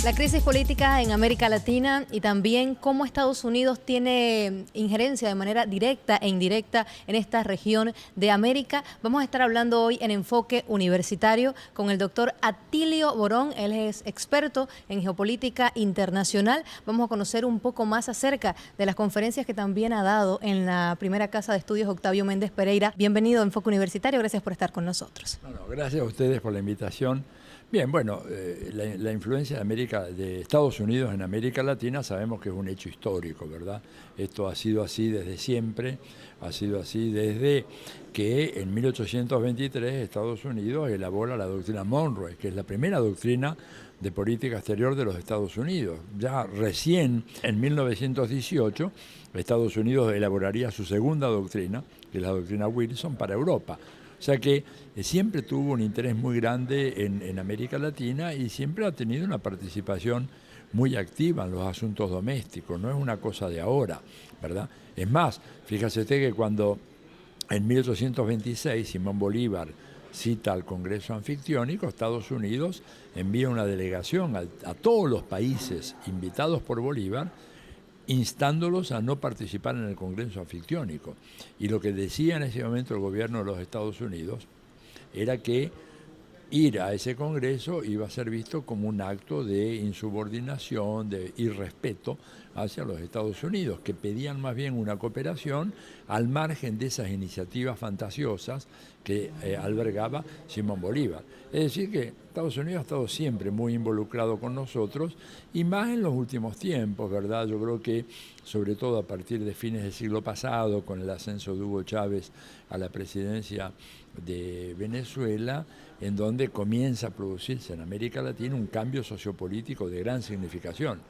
La crisis política en América Latina y también cómo Estados Unidos tiene injerencia de manera directa e indirecta en esta región de América. Vamos a estar hablando hoy en Enfoque Universitario con el doctor Atilio Borón. Él es experto en geopolítica internacional. Vamos a conocer un poco más acerca de las conferencias que también ha dado en la primera casa de estudios Octavio Méndez Pereira. Bienvenido a Enfoque Universitario. Gracias por estar con nosotros. Bueno, gracias a ustedes por la invitación. Bien, bueno, la influencia de Estados Unidos en América Latina sabemos que es un hecho histórico, ¿verdad? Esto ha sido así desde siempre, ha sido así desde que en 1823 Estados Unidos elabora la doctrina Monroe, que es la primera doctrina de política exterior de los Estados Unidos. Ya recién, en 1918, Estados Unidos elaboraría su segunda doctrina, que es la doctrina Wilson, para Europa. O sea que siempre tuvo un interés muy grande en América Latina y siempre ha tenido una participación muy activa en los asuntos domésticos, no es una cosa de ahora, ¿verdad? Es más, fíjese usted que cuando en 1826 Simón Bolívar cita al Congreso Anfictiónico, Estados Unidos envía una delegación a todos los países invitados por Bolívar, instándolos a no participar en el Congreso Anfictiónico. Y lo que decía en ese momento el gobierno de los Estados Unidos era que ir a ese Congreso iba a ser visto como un acto de insubordinación, de irrespeto hacia los Estados Unidos, que pedían más bien una cooperación al margen de esas iniciativas fantasiosas que albergaba Simón Bolívar. Es decir, que Estados Unidos ha estado siempre muy involucrado con nosotros y más en los últimos tiempos, ¿verdad? Yo creo que sobre todo a partir de fines del siglo pasado, con el ascenso de Hugo Chávez a la presidencia de Venezuela, en donde comienza a producirse en América Latina un cambio sociopolítico de gran significación.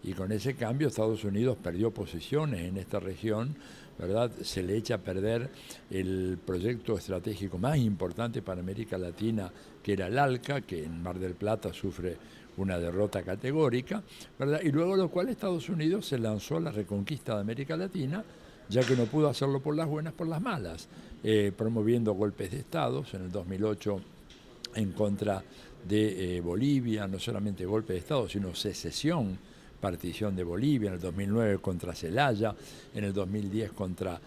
Y con ese cambio Estados Unidos perdió posiciones en esta región, ¿verdad? Se le echa a perder el proyecto estratégico más importante para América Latina, que era el ALCA, que en Mar del Plata sufre una derrota categórica, ¿verdad? Y luego de lo cual Estados Unidos se lanzó a la reconquista de América Latina, ya que no pudo hacerlo por las buenas, por las malas, promoviendo golpes de Estado en el 2008 en contra de Bolivia, no solamente golpe de Estado, sino secesión, partición de Bolivia, en el 2009 contra Zelaya, en el 2010 contra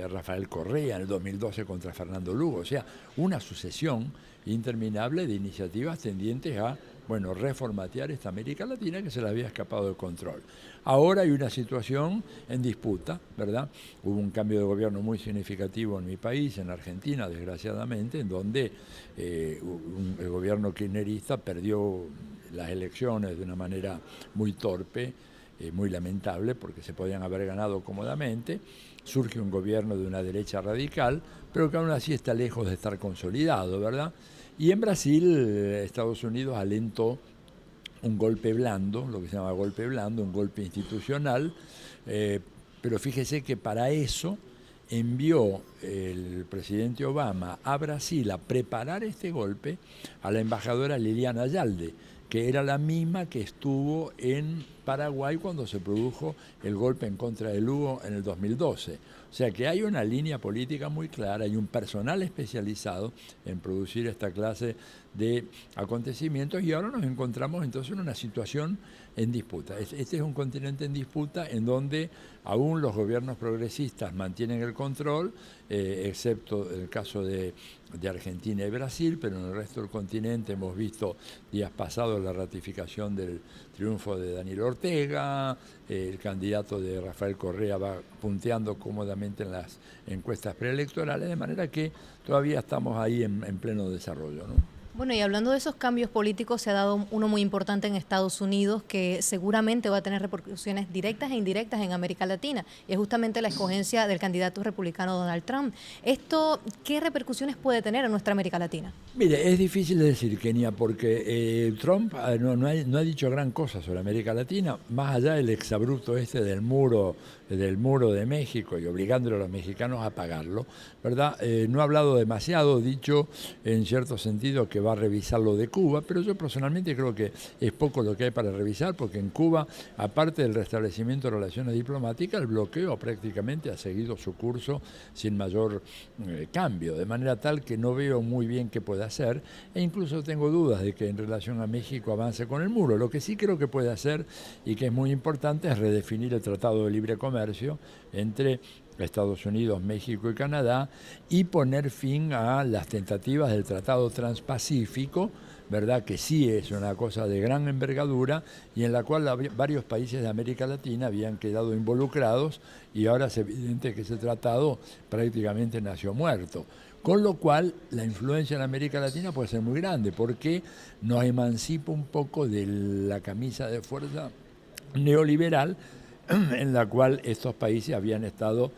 Rafael Correa, en el 2012 contra Fernando Lugo. O sea, una sucesión interminable de iniciativas tendientes a, bueno, reformatear esta América Latina que se le había escapado de control. Ahora hay una situación en disputa, ¿verdad? Hubo un cambio de gobierno muy significativo en mi país, en Argentina, desgraciadamente, en donde el gobierno kirchnerista perdió las elecciones de una manera muy torpe, muy lamentable, porque se podían haber ganado cómodamente. Surge un gobierno de una derecha radical, pero que aún así está lejos de estar consolidado, ¿verdad? Y en Brasil, Estados Unidos alentó un golpe blando, lo que se llama golpe blando, un golpe institucional, pero fíjese que para eso envió el presidente Obama a Brasil a preparar este golpe a la embajadora Liliana Ayalde, que era la misma que estuvo en Paraguay cuando se produjo el golpe en contra de Lugo en el 2012. O sea que hay una línea política muy clara, hay un personal especializado en producir esta clase de acontecimientos y ahora nos encontramos entonces en una situación en disputa. Este es un continente en disputa en donde aún los gobiernos progresistas mantienen el control, excepto el caso de Argentina y Brasil, pero en el resto del continente hemos visto días pasados la ratificación del triunfo de Daniel Ortega, el candidato de Rafael Correa va punteando cómodamente en las encuestas preelectorales, de manera que todavía estamos ahí en pleno desarrollo, ¿no? Bueno, y hablando de esos cambios políticos, se ha dado uno muy importante en Estados Unidos que seguramente va a tener repercusiones directas e indirectas en América Latina, y es justamente la escogencia del candidato republicano Donald Trump. ¿Esto qué repercusiones puede tener en nuestra América Latina? Mire, es difícil de decir, Kenia, porque Trump no ha dicho gran cosa sobre América Latina, más allá del exabrupto del muro de México y obligándole a los mexicanos a pagarlo, ¿verdad? No ha hablado demasiado, dicho en cierto sentido que va a revisar lo de Cuba, pero yo personalmente creo que es poco lo que hay para revisar, porque en Cuba, aparte del restablecimiento de relaciones diplomáticas, el bloqueo prácticamente ha seguido su curso sin mayor cambio, de manera tal que no veo muy bien qué puede hacer, e incluso tengo dudas de que en relación a México avance con el muro. Lo que sí creo que puede hacer, y que es muy importante, es redefinir el Tratado de Libre Comercio entre Estados Unidos, México y Canadá, y poner fin a las tentativas del Tratado Transpacífico, ¿verdad? Que sí es una cosa de gran envergadura y en la cual varios países de América Latina habían quedado involucrados, y ahora es evidente que ese tratado prácticamente nació muerto. Con lo cual la influencia en América Latina puede ser muy grande, porque nos emancipa un poco de la camisa de fuerza neoliberal en la cual estos países habían estado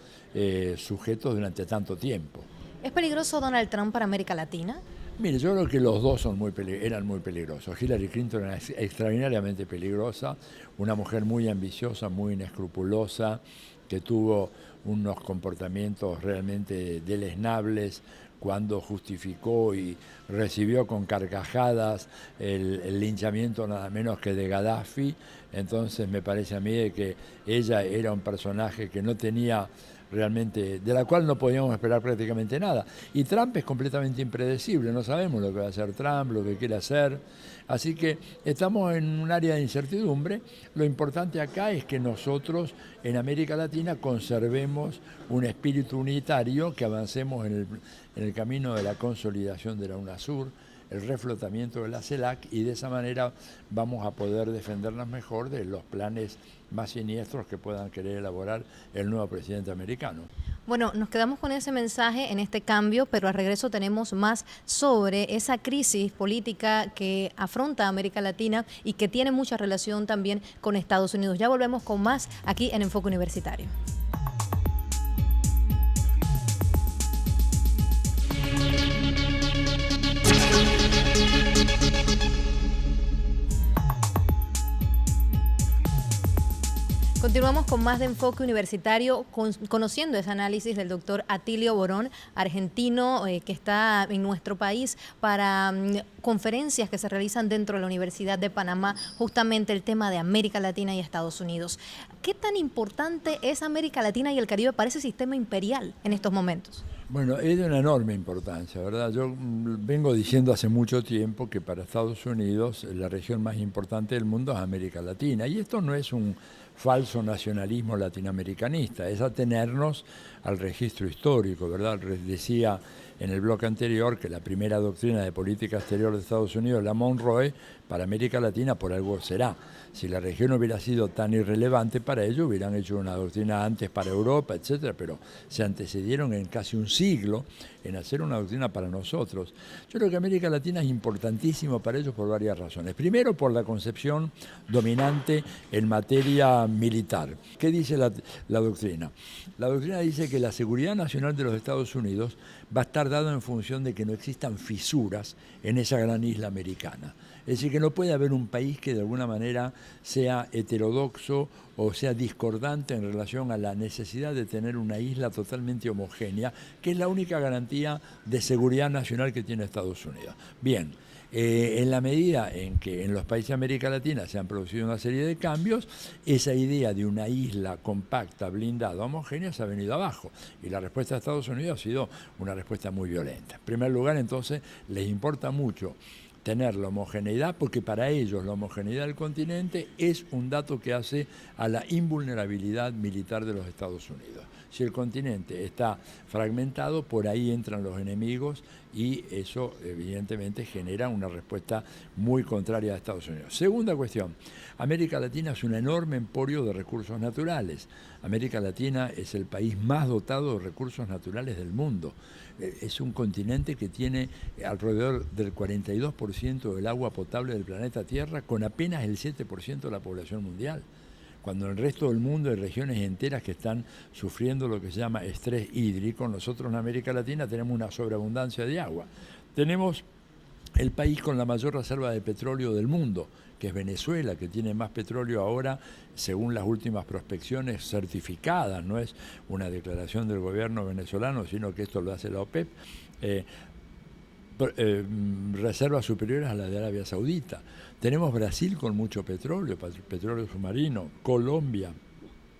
sujetos durante tanto tiempo. ¿Es peligroso Donald Trump para América Latina? Mire, yo creo que los dos eran muy peligrosos. Hillary Clinton era extraordinariamente peligrosa, una mujer muy ambiciosa, muy inescrupulosa, que tuvo unos comportamientos realmente deleznables cuando justificó y recibió con carcajadas el linchamiento nada menos que de Gaddafi. Entonces me parece a mí que ella era un personaje que no tenía realmente, de la cual no podíamos esperar prácticamente nada. Y Trump es completamente impredecible, no sabemos lo que va a hacer Trump, lo que quiere hacer. Así que estamos en un área de incertidumbre. Lo importante acá es que nosotros en América Latina conservemos un espíritu unitario, que avancemos en el camino de la consolidación de la UNASUR, el reflotamiento de la CELAC, y de esa manera vamos a poder defendernos mejor de los planes más siniestros que puedan querer elaborar el nuevo presidente americano. Bueno, nos quedamos con ese mensaje en este cambio, pero al regreso tenemos más sobre esa crisis política que afronta América Latina y que tiene mucha relación también con Estados Unidos. Ya volvemos con más aquí en Enfoque Universitario. Continuamos con más de Enfoque Universitario, conociendo ese análisis del doctor Atilio Borón, argentino, que está en nuestro país para conferencias que se realizan dentro de la Universidad de Panamá, justamente el tema de América Latina y Estados Unidos. ¿Qué tan importante es América Latina y el Caribe para ese sistema imperial en estos momentos? Bueno, es de una enorme importancia, ¿verdad? Yo vengo diciendo hace mucho tiempo que para Estados Unidos la región más importante del mundo es América Latina, y esto no es un falso nacionalismo latinoamericanista, es atenernos al registro histórico, ¿verdad? Decía en el bloque anterior que la primera doctrina de política exterior de Estados Unidos, la Monroe, para América Latina por algo será. Si la región hubiera sido tan irrelevante para ello, hubieran hecho una doctrina antes para Europa, etcétera, pero se antecedieron en casi un siglo en hacer una doctrina para nosotros. Yo creo que América Latina es importantísimo para ellos por varias razones. Primero, por la concepción dominante en materia militar. ¿Qué dice la doctrina? La doctrina dice que la seguridad nacional de los Estados Unidos va a estar dada en función de que no existan fisuras en esa gran isla americana. Es decir, que no puede haber un país que de alguna manera sea heterodoxo o sea discordante en relación a la necesidad de tener una isla totalmente homogénea, que es la única garantía de seguridad nacional que tiene Estados Unidos. Bien, en la medida en que en los países de América Latina se han producido una serie de cambios, esa idea de una isla compacta, blindada, homogénea se ha venido abajo. Y la respuesta de Estados Unidos ha sido una respuesta muy violenta. En primer lugar, entonces, les importa mucho tener la homogeneidad, porque para ellos la homogeneidad del continente es un dato que hace a la invulnerabilidad militar de los Estados Unidos. Si el continente está fragmentado, por ahí entran los enemigos y eso evidentemente genera una respuesta muy contraria a Estados Unidos. Segunda cuestión, América Latina es un enorme emporio de recursos naturales. América Latina es el país más dotado de recursos naturales del mundo. Es un continente que tiene alrededor del 42% del agua potable del planeta Tierra, con apenas el 7% de la población mundial. Cuando en el resto del mundo hay regiones enteras que están sufriendo lo que se llama estrés hídrico, nosotros en América Latina tenemos una sobreabundancia de agua. Tenemos el país con la mayor reserva de petróleo del mundo, que es Venezuela, que tiene más petróleo ahora, según las últimas prospecciones certificadas, no es una declaración del gobierno venezolano, sino que esto lo hace la OPEP, reservas superiores a las de Arabia Saudita. Tenemos Brasil con mucho petróleo, petróleo submarino, Colombia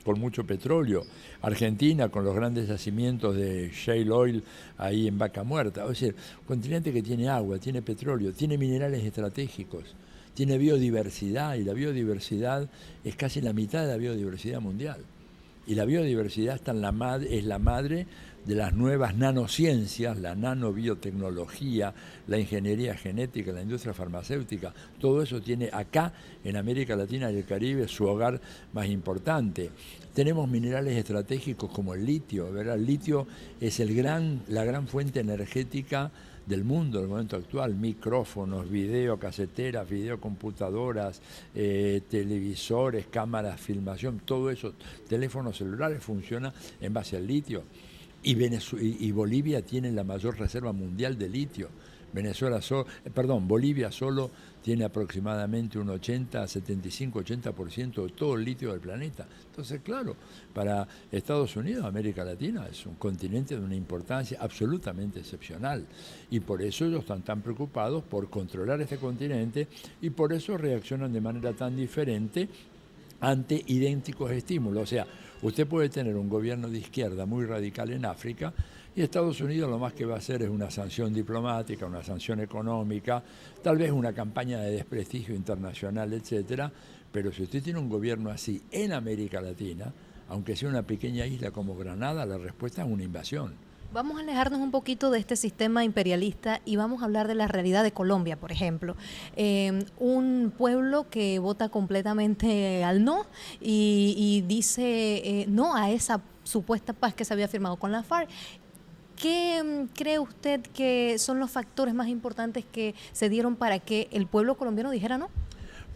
con mucho petróleo, Argentina con los grandes yacimientos de shale oil ahí en Vaca Muerta. O sea, un continente que tiene agua, tiene petróleo, tiene minerales estratégicos, tiene biodiversidad, y la biodiversidad es casi la mitad de la biodiversidad mundial. Y la biodiversidad es la madre de las nuevas nanociencias, la nanobiotecnología, la ingeniería genética, la industria farmacéutica. Todo eso tiene acá, en América Latina y el Caribe, su hogar más importante. Tenemos minerales estratégicos como el litio, ¿verdad? El litio es la gran fuente energética del mundo en el momento actual: micrófonos, videocaseteras, videocomputadoras, televisores, cámaras, filmación, todo eso, teléfonos celulares, funciona en base al litio. Y Bolivia tiene la mayor reserva mundial de litio. Bolivia solo tiene aproximadamente un 75-80% de todo el litio del planeta. Entonces, claro, para Estados Unidos, América Latina, es un continente de una importancia absolutamente excepcional. Y por eso ellos están tan preocupados por controlar este continente, y por eso reaccionan de manera tan diferente ante idénticos estímulos. O sea, usted puede tener un gobierno de izquierda muy radical en África, y Estados Unidos lo más que va a hacer es una sanción diplomática, una sanción económica, tal vez una campaña de desprestigio internacional, etcétera. Pero si usted tiene un gobierno así en América Latina, aunque sea una pequeña isla como Granada, la respuesta es una invasión. Vamos a alejarnos un poquito de este sistema imperialista y vamos a hablar de la realidad de Colombia, por ejemplo. Un pueblo que vota completamente al no y dice no a esa supuesta paz que se había firmado con la FARC. ¿Qué cree usted que son los factores más importantes que se dieron para que el pueblo colombiano dijera no?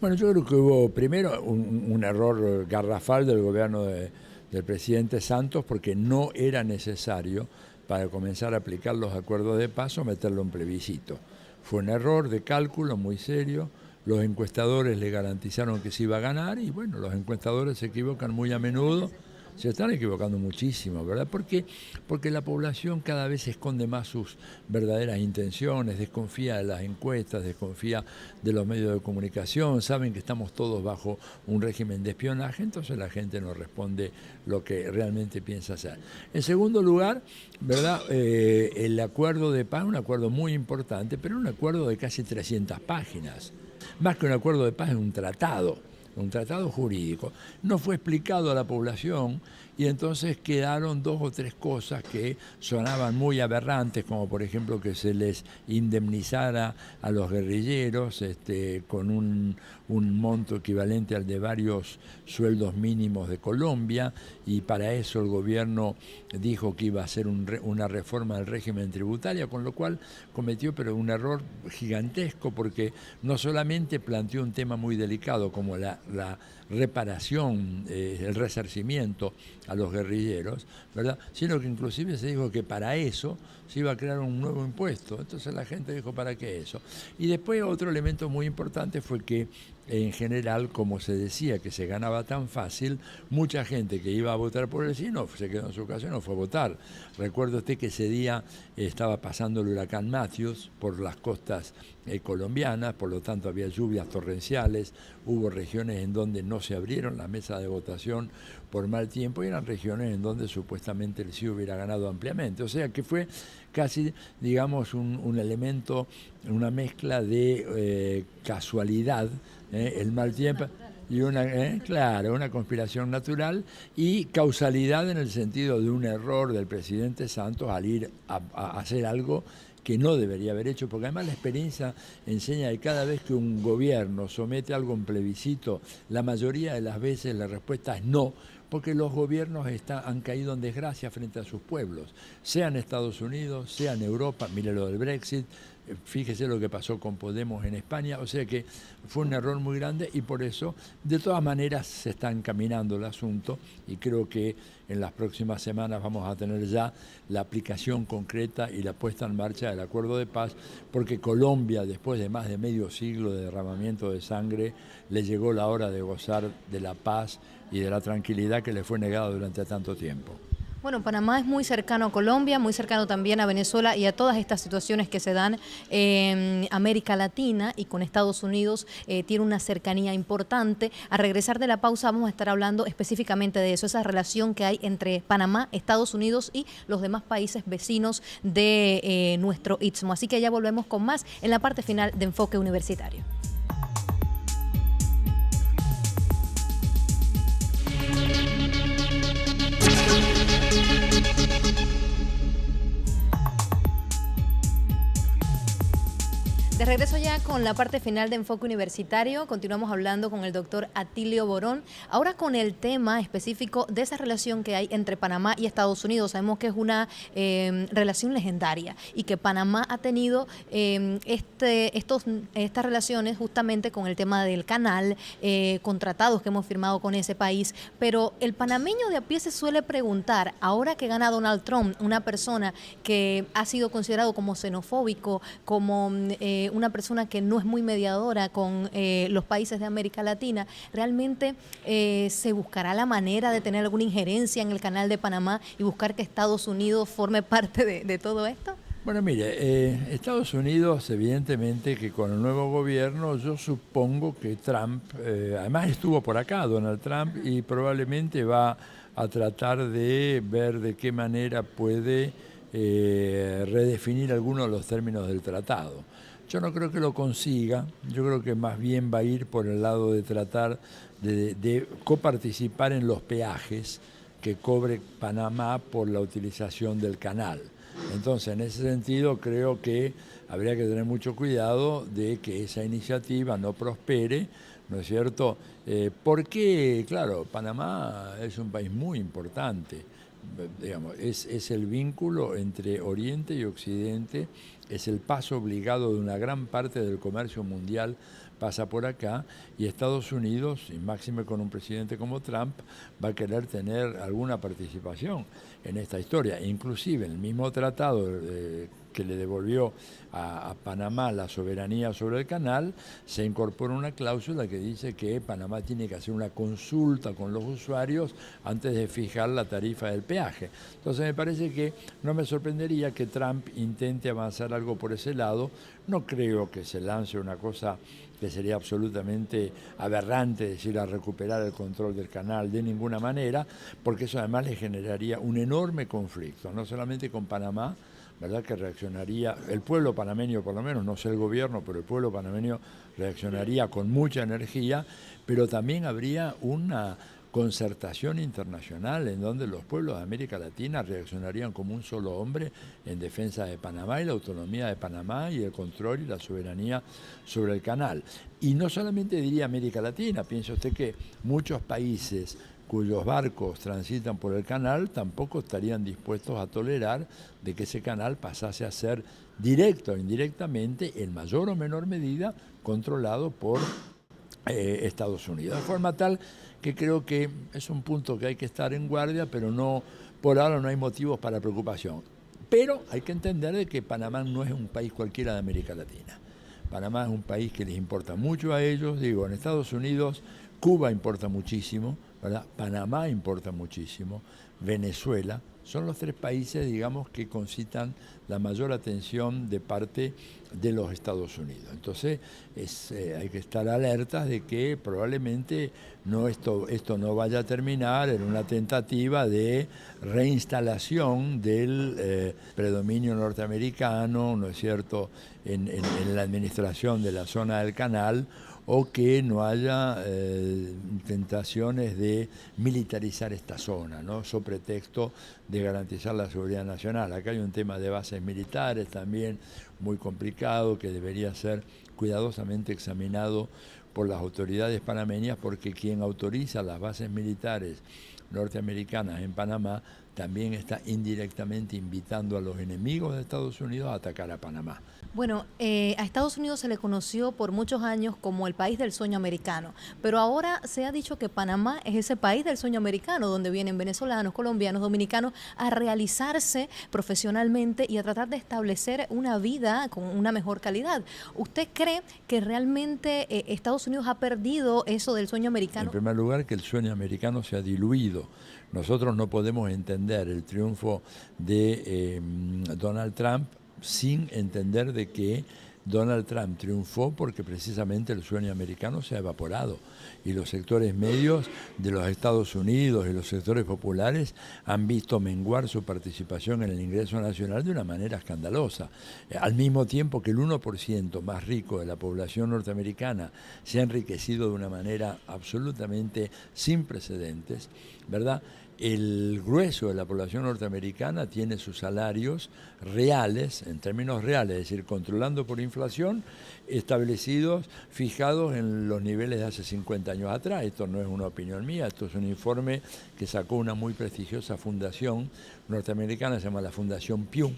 Bueno, yo creo que hubo primero un error garrafal del gobierno del presidente Santos, porque no era necesario, para comenzar a aplicar los acuerdos de paz, meterlo en plebiscito. Fue un error de cálculo muy serio. Los encuestadores le garantizaron que se iba a ganar, y bueno, los encuestadores se equivocan muy a menudo. Se están equivocando muchísimo, ¿verdad? Porque la población cada vez esconde más sus verdaderas intenciones, desconfía de las encuestas, desconfía de los medios de comunicación, saben que estamos todos bajo un régimen de espionaje, entonces la gente no responde lo que realmente piensa hacer. En segundo lugar, ¿verdad? El acuerdo de paz, un acuerdo muy importante, pero un acuerdo de casi 300 páginas. Más que un acuerdo de paz, es un tratado jurídico. No fue explicado a la población, y entonces quedaron dos o tres cosas que sonaban muy aberrantes, como por ejemplo que se les indemnizara a los guerrilleros con un monto equivalente al de varios sueldos mínimos de Colombia, y para eso el gobierno dijo que iba a hacer una reforma del régimen tributario, con lo cual cometió un error gigantesco, porque no solamente planteó un tema muy delicado como la reparación, el resarcimiento a los guerrilleros, ¿verdad?, sino que inclusive se dijo que para eso se iba a crear un nuevo impuesto. Entonces la gente dijo, ¿para qué eso? Y después otro elemento muy importante fue que, en general, como se decía que se ganaba tan fácil, mucha gente que iba a votar por el sí no se quedó en su casa y no fue a votar. Recuerda usted que ese día estaba pasando el huracán Matthews por las costas colombianas, por lo tanto había lluvias torrenciales, hubo regiones en donde no se abrieron las mesas de votación por mal tiempo, y eran regiones en donde supuestamente el sí hubiera ganado ampliamente. O sea que fue casi, digamos, un elemento, una mezcla de casualidad, el mal tiempo, y una conspiración natural, y causalidad en el sentido de un error del presidente Santos al ir a hacer algo que no debería haber hecho, porque además la experiencia enseña que cada vez que un gobierno somete algo en plebiscito, la mayoría de las veces la respuesta es no, porque los gobiernos han caído en desgracia frente a sus pueblos, sea en Estados Unidos, sea en Europa. Mire lo del Brexit, fíjese lo que pasó con Podemos en España. O sea que fue un error muy grande, y por eso, de todas maneras, se está encaminando el asunto, y creo que en las próximas semanas vamos a tener ya la aplicación concreta y la puesta en marcha del acuerdo de paz, porque Colombia, después de más de medio siglo de derramamiento de sangre, le llegó la hora de gozar de la paz y de la tranquilidad que le fue negada durante tanto tiempo. Bueno, Panamá es muy cercano a Colombia, muy cercano también a Venezuela y a todas estas situaciones que se dan en América Latina y con Estados Unidos tiene una cercanía importante. A regresar de la pausa vamos a estar hablando específicamente de eso, esa relación que hay entre Panamá, Estados Unidos y los demás países vecinos de nuestro Istmo. Así que ya volvemos con más en la parte final de Enfoque Universitario. De regreso ya con la parte final de Enfoque Universitario, continuamos hablando con el doctor Atilio Borón, ahora con el tema específico de esa relación que hay entre Panamá y Estados Unidos. Sabemos que es una relación legendaria y que Panamá ha tenido estas relaciones justamente con el tema del canal, con tratados que hemos firmado con ese país, pero el panameño de a pie se suele preguntar, ahora que gana Donald Trump, una persona que ha sido considerado como xenofóbico, como una persona que no es muy mediadora con los países de América Latina, ¿realmente se buscará la manera de tener alguna injerencia en el canal de Panamá y buscar que Estados Unidos forme parte de todo esto? Bueno, mire, Estados Unidos, evidentemente que con el nuevo gobierno, yo supongo que Trump, además estuvo por acá, Donald Trump, y probablemente va a tratar de ver de qué manera puede redefinir algunos de los términos del tratado. Yo no creo que lo consiga, yo creo que más bien va a ir por el lado de tratar de coparticipar en los peajes que cobre Panamá por la utilización del canal. Entonces, en ese sentido, creo que habría que tener mucho cuidado de que esa iniciativa no prospere, ¿no es cierto? Porque, claro, Panamá es un país muy importante, digamos, es el vínculo entre Oriente y Occidente, es el paso obligado de una gran parte del comercio mundial, pasa por acá, y Estados Unidos, y máxime con un presidente como Trump, va a querer tener alguna participación en esta historia. Inclusive el mismo tratado que le devolvió a Panamá la soberanía sobre el canal, se incorpora una cláusula que dice que Panamá tiene que hacer una consulta con los usuarios antes de fijar la tarifa del peaje. Entonces me parece que no me sorprendería que Trump intente avanzar algo por ese lado. No creo que se lance una cosa que sería absolutamente aberrante, decir, a recuperar el control del canal de ninguna manera, porque eso además le generaría un enorme conflicto, no solamente con Panamá, ¿verdad?, que reaccionaría, el pueblo panameño por lo menos, no sé el gobierno, pero el pueblo panameño reaccionaría con mucha energía, pero también habría una concertación internacional en donde los pueblos de América Latina reaccionarían como un solo hombre en defensa de Panamá y la autonomía de Panamá y el control y la soberanía sobre el canal. Y no solamente diría América Latina, piensa usted que muchos países cuyos barcos transitan por el canal tampoco estarían dispuestos a tolerar de que ese canal pasase a ser directo o indirectamente, en mayor o menor medida, controlado por Estados Unidos. De forma tal que creo que es un punto que hay que estar en guardia, pero no, por ahora no hay motivos para preocupación. Pero hay que entender de que Panamá no es un país cualquiera de América Latina. Panamá es un país que les importa mucho a ellos, digo, en Estados Unidos, Cuba importa muchísimo, ¿verdad? Panamá importa muchísimo, Venezuela, son los tres países, digamos, que concitan la mayor atención de parte de los Estados Unidos. Entonces, hay que estar alertas de que probablemente esto no vaya a terminar en una tentativa de reinstalación del predominio norteamericano, ¿no es cierto?, en la administración de la zona del canal, o que no haya tentaciones de militarizar esta zona, ¿no?, sobre pretexto de garantizar la seguridad nacional. Acá hay un tema de bases militares también muy complicado que debería ser cuidadosamente examinado por las autoridades panameñas, porque quien autoriza las bases militares norteamericanas en Panamá también está indirectamente invitando a los enemigos de Estados Unidos a atacar a Panamá. Bueno, a Estados Unidos se le conoció por muchos años como el país del sueño americano, pero ahora se ha dicho que Panamá es ese país del sueño americano, donde vienen venezolanos, colombianos, dominicanos a realizarse profesionalmente y a tratar de establecer una vida con una mejor calidad. ¿Usted cree que realmente Estados Unidos ha perdido eso del sueño americano? En primer lugar, que el sueño americano se ha diluido. Nosotros no podemos entender el triunfo de Donald Trump sin entender de que Donald Trump triunfó porque precisamente el sueño americano se ha evaporado y los sectores medios de los Estados Unidos y los sectores populares han visto menguar su participación en el ingreso nacional de una manera escandalosa. Al mismo tiempo que el 1% más rico de la población norteamericana se ha enriquecido de una manera absolutamente sin precedentes, ¿verdad? El grueso de la población norteamericana tiene sus salarios reales, en términos reales, es decir, controlando por inflación, establecidos, fijados en los niveles de hace 50 años atrás. Esto no es una opinión mía, esto es un informe que sacó una muy prestigiosa fundación norteamericana, se llama la Fundación Pew,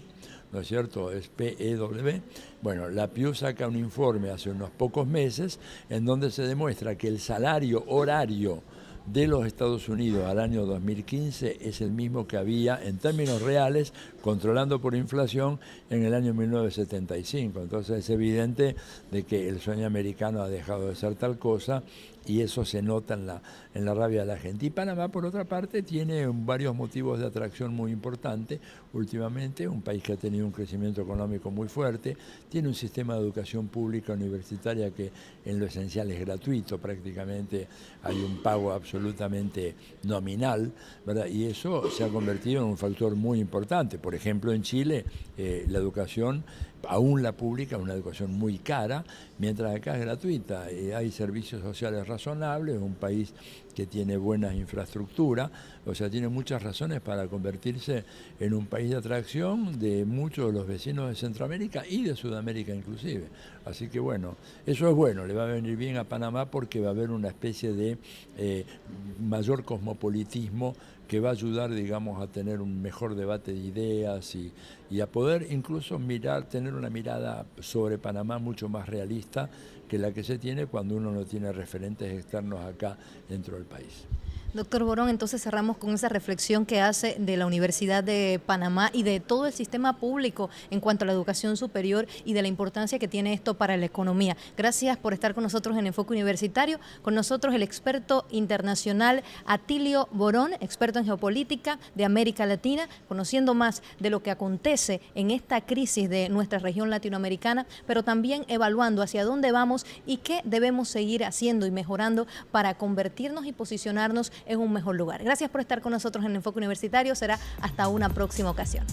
¿no es cierto? Es PEW. Bueno, la Pew saca un informe hace unos pocos meses en donde se demuestra que el salario horario de los Estados Unidos al año 2015 es el mismo que había en términos reales, controlando por inflación, en el año 1975. Entonces es evidente de que el sueño americano ha dejado de ser tal cosa y eso se nota en la rabia de la gente. Y Panamá, por otra parte, tiene varios motivos de atracción muy importantes. Últimamente, un país que ha tenido un crecimiento económico muy fuerte, tiene un sistema de educación pública universitaria que en lo esencial es gratuito, prácticamente hay un pago absolutamente nominal, ¿verdad? Y eso se ha convertido en un factor muy importante. Por ejemplo, en Chile, la educación, aún la pública, es una educación muy cara, mientras acá es gratuita. Hay servicios sociales razonables, es un país que tiene buena infraestructura, o sea, tiene muchas razones para convertirse en un país de atracción de muchos de los vecinos de Centroamérica y de Sudamérica inclusive. Así que bueno, eso es bueno, le va a venir bien a Panamá porque va a haber una especie de mayor cosmopolitismo que va a ayudar, digamos, a tener un mejor debate de ideas y a poder incluso tener una mirada sobre Panamá mucho más realista que la que se tiene cuando uno no tiene referentes externos acá dentro del país. Doctor Borón, entonces cerramos con esa reflexión que hace de la Universidad de Panamá y de todo el sistema público en cuanto a la educación superior y de la importancia que tiene esto para la economía. Gracias por estar con nosotros en Enfoque Universitario. Con nosotros el experto internacional Atilio Borón, experto en geopolítica de América Latina, conociendo más de lo que acontece en esta crisis de nuestra región latinoamericana, pero también evaluando hacia dónde vamos y qué debemos seguir haciendo y mejorando para convertirnos y posicionarnos en un mejor lugar. Gracias por estar con nosotros en Enfoque Universitario. Será hasta una próxima ocasión.